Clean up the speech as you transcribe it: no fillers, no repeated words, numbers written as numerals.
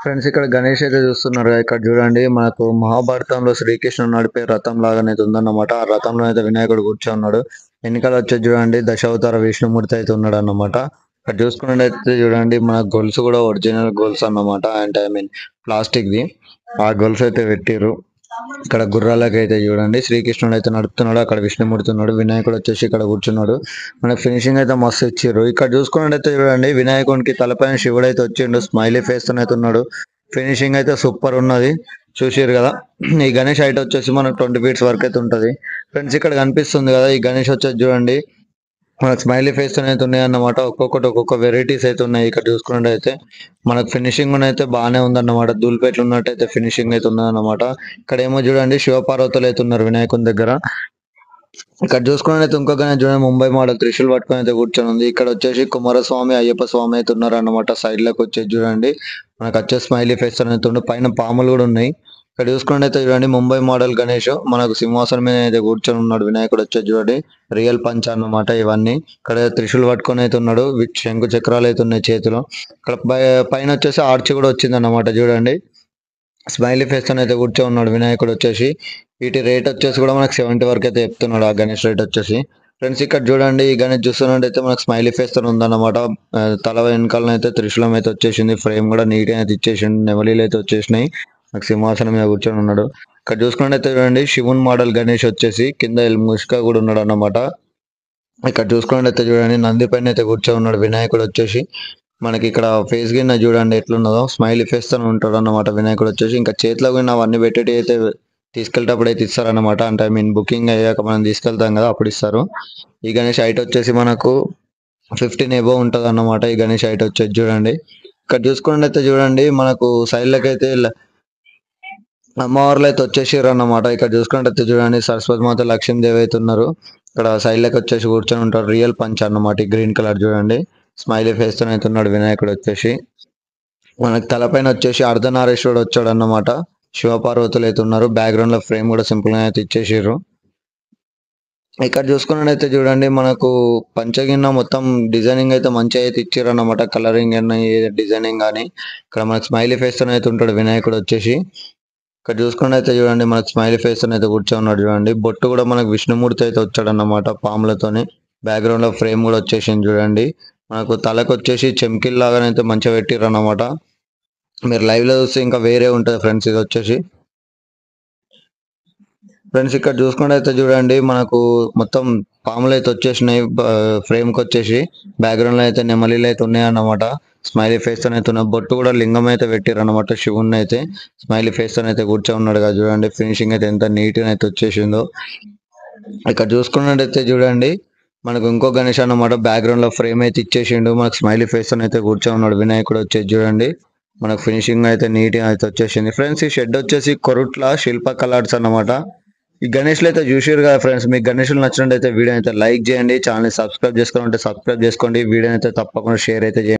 Friends ఇక్కడ గణేష్ అయితే చూస్తున్నారు కదా, ఇక్కడ చూడండి మనకు మహాభారతంలో శ్రీకృష్ణుడు నడిపే రథం లాగానే అయితే ఉందన్నమాట. ఆ రథంలో అయితే వినాయకుడు కూర్చొని ఉన్నాడు. వెనకాల వచ్చేసి చూడండి దశావతార విష్ణుమూర్తి అయితే ఉన్నాడు అన్నమాట. ఇక్కడ చూసుకున్నట్టయితే చూడండి మన గొలుసు కూడా ఒరిజినల్ గొలుసు అన్నమాట. అంటే ఐ మీన్ ప్లాస్టిక్ ది. ఆ గొలుసు అయితే పెట్టిర్రు. ఇక్కడ గుర్రాలకి అయితే చూడండి శ్రీకృష్ణుడు అయితే నడుపుతున్నాడు, అక్కడ విష్ణుమూర్తి ఉన్నాడు, వినాయకుడు వచ్చేసి ఇక్కడ కూర్చున్నాడు. మనకి ఫినిషింగ్ అయితే మస్తు ఇచ్చిర్రు. ఇక్కడ చూసుకున్నట్టయితే చూడండి వినాయకునికి తలపైన శివుడు అయితే వచ్చిండు, స్మైలీ ఫేస్ తో అయితే ఉన్నాడు. ఫినిషింగ్ అయితే సూపర్ ఉన్నది. చూసిర్రు కదా. ఈ గణేష్ హైట్ వచ్చేసి మనకు 20 ఫీట్స్ వరకు అయితే ఉంటది. ఫ్రెండ్స్ ఇక్కడ కనిపిస్తుంది కదా, ఈ గణేష్ వచ్చేసి చూడండి మనకు స్మైలీ ఫేస్ అయితే ఉన్నాయి అన్నమాట. ఒక్కొక్కటి ఒక్కొక్క వెరైటీస్ అయితే ఉన్నాయి. ఇక్కడ చూసుకున్నట్టయితే మనకు ఫినిషింగ్ అయితే బాగానే ఉందన్నమాట. ధూళిపేటలు ఉన్నట్టయితే ఫినిషింగ్ అయితే ఉన్నదన్నమాట. ఇక్కడ ఏమో చూడండి శివపార్వతులు అయితే ఉన్నారు వినాయకుని దగ్గర. ఇక్కడ చూసుకున్నట్టయితే ఇంకో గణేష్ చూడండి ముంబై మోడల్ త్రిశూల్ పట్టుకొని అయితే కూర్చొని ఉంది. ఇక్కడ వచ్చేసి కుమారస్వామి అయ్యప్ప స్వామి అయితే ఉన్నారు అన్నమాట. సైడ్ లకు వచ్చేసి చూడండి మనకు వచ్చే స్మైలీ ఫేస్ అయితే ఉండు, పైన పాములు కూడా ఉన్నాయి. ఇక్కడ చూసుకున్నట్టయితే చూడండి ముంబై మోడల్ గణేష్ మనకు సింహాసనం మీద అయితే కూర్చొని ఉన్నాడు. వినాయకుడు వచ్చేసి చూడండి రియల్ పంచ్ అన్నమాట ఇవన్నీ. ఇక్కడ త్రిశూల్ పట్టుకొని అయితే ఉన్నాడు, శంకు చక్రాలు అయితే ఉన్నాయి చేతిలో. ఇక్కడ పైన వచ్చేసి ఆర్చి కూడా వచ్చింది అన్నమాట. చూడండి స్మైలీ ఫేస్ తో అయితే కూర్చొని ఉన్నాడు వినాయకుడు వచ్చేసి. వీటి రేట్ వచ్చేసి కూడా మనకు 70 వరకు అయితే చెప్తున్నాడు ఆ గణేష్ రేట్ వచ్చేసి. ఫ్రెండ్స్ ఇక్కడ చూడండి ఈ గణేష్ చూస్తున్నట్టయితే మనకు స్మైలీ ఫేస్ తో ఉందన్నమాట. తల వెనకాల అయితే త్రిశూలం అయితే వచ్చేసింది, ఫ్రేమ్ కూడా నీట్ అయితే ఇచ్చేసింది, నెమలీలు అయితే వచ్చేసినాయి. నాకు సింహాసనం మీద కూర్చొని ఉన్నాడు. ఇక్కడ చూసుకున్నట్టయితే చూడండి శివున్ మోడల్ గణేష్ వచ్చేసి కింద ముష్క కూడా ఉన్నాడు అన్నమాట. ఇక్కడ చూసుకున్నట్టయితే చూడండి నంది పైన అయితే కూర్చొని ఉన్నాడు వినాయకుడు వచ్చేసి. మనకి ఇక్కడ ఫేస్ గిన్న చూడండి ఎట్లున్నదో, స్మైలీ ఫేస్ తో ఉంటాడు అన్నమాట వినాయకుడు వచ్చేసి. ఇంకా చేతిలో కూడా అవన్నీ పెట్టేటి అయితే తీసుకెళ్ళేటప్పుడు అయితే ఇస్తారన్నమాట. అంటే ఐ మీన్ బుకింగ్ అయ్యాక మనం తీసుకెళ్తాం కదా అప్పుడు ఇస్తారు. ఈ గణేష్ హైట్ వచ్చేసి మనకు 15 ఎబో ఉంటది అన్నమాట. ఈ గణేష్ హైట్ వచ్చేసి చూడండి. ఇక్కడ చూసుకున్నట్టయితే చూడండి మనకు సైడ్ లకైతే అమ్మవార్లు అయితే వచ్చేసారు అన్నమాట. ఇక్కడ చూసుకున్నట్టయితే చూడండి సరస్వతి మాత లక్ష్మీదేవి అయితే ఉన్నారు. ఇక్కడ సైడ్ లకి వచ్చేసి కూర్చొని ఉంటారు. రియల్ పంచ్ అన్నమాట. ఈ గ్రీన్ కలర్ చూడండి స్మైలీ ఫేస్ తో అయితే ఉన్నాడు వినాయకుడు వచ్చేసి. మనకి తలపైన వచ్చేసి అర్ధనారీశ్వరుడు వచ్చాడు అన్నమాట. శివపార్వతులు అయితే ఉన్నారు. బ్యాక్గ్రౌండ్ లో ఫ్రేమ్ కూడా సింపుల్ గా అయితే ఇచ్చేసారు. ఇక్కడ చూసుకున్నట్టయితే చూడండి మనకు పంచగిన్న మొత్తం డిజైనింగ్ అయితే మంచిగా అయితే ఇచ్చారు అన్నమాట. కలరింగ్ అని డిజైనింగ్ కానీ. ఇక్కడ మనకి స్మైలీ ఫేస్ తో అయితే ఉంటాడు వినాయకుడు వచ్చేసి. ఇక్కడ చూసుకున్నట్టయితే చూడండి మనకు స్మైలీ ఫేస్ అయితే కూర్చొని ఉన్నాడు చూడండి. బొట్టు కూడా మనకు విష్ణుమూర్తి అయితే వచ్చాడు అన్నమాట పాములతోని. బ్యాక్గ్రౌండ్ లో ఫ్రేమ్ కూడా వచ్చేసింది చూడండి. మనకు తలకు వచ్చేసి చెంకిల్ లాగానైతే మంచిగా పెట్టిర్రు అన్నమాట. మీరు లైవ్ లో చూస్తే ఇంకా వేరే ఉంటది ఫ్రెండ్స్. ఇది వచ్చేసి ఫ్రెండ్స్ ఇక్కడ చూసుకున్నట్టయితే చూడండి మనకు మొత్తం పాములు అయితే వచ్చేసినాయి ఫ్రేమ్ కి వచ్చేసి. బ్యాక్గ్రౌండ్ లో అయితే నెమలీలు అయితే ఉన్నాయి అన్నమాట. స్మైలీ ఫేస్ తో అయితే ఉన్న బొట్టు కూడా లింగం అయితే పెట్టారు అనమాట. శివుని అయితే స్మైలీ ఫేస్ తో అయితే కూర్చొని ఉన్నాడు కదా చూడండి. ఫినిషింగ్ అయితే ఎంత నీట్ గా అయితే వచ్చేసిందో. ఇక్కడ చూసుకున్నట్టయితే చూడండి మనకు ఇంకో గణేష్ అన్నమాట. బ్యాక్గ్రౌండ్ లో ఫ్రేమ్ అయితే ఇచ్చేసిండు, మనకు స్మైలీ ఫేస్ తో అయితే కూర్చొని ఉన్నాడు వినాయకుడు వచ్చేసి చూడండి. మనకు ఫినిషింగ్ అయితే నీట్ గా అయితే వచ్చేసింది. ఫ్రెండ్స్ ఈ షెడ్ వచ్చేసి కొరుట్ల శిల్ప కలర్స్ అన్నమాట. ఈ గణేష్లు అయితే చూసారు కదా ఫ్రెండ్స్. మీకు గణేష్లు నచ్చినట్టయితే వీడియో అయితే లైక్ చేయండి, ఛానల్ సబ్స్క్రైబ్ చేసుకోవాలంటే సబ్స్క్రైబ్ చేసుకోండి, వీడియో అయితే తప్పకుండా షేర్ అయితే చేయండి.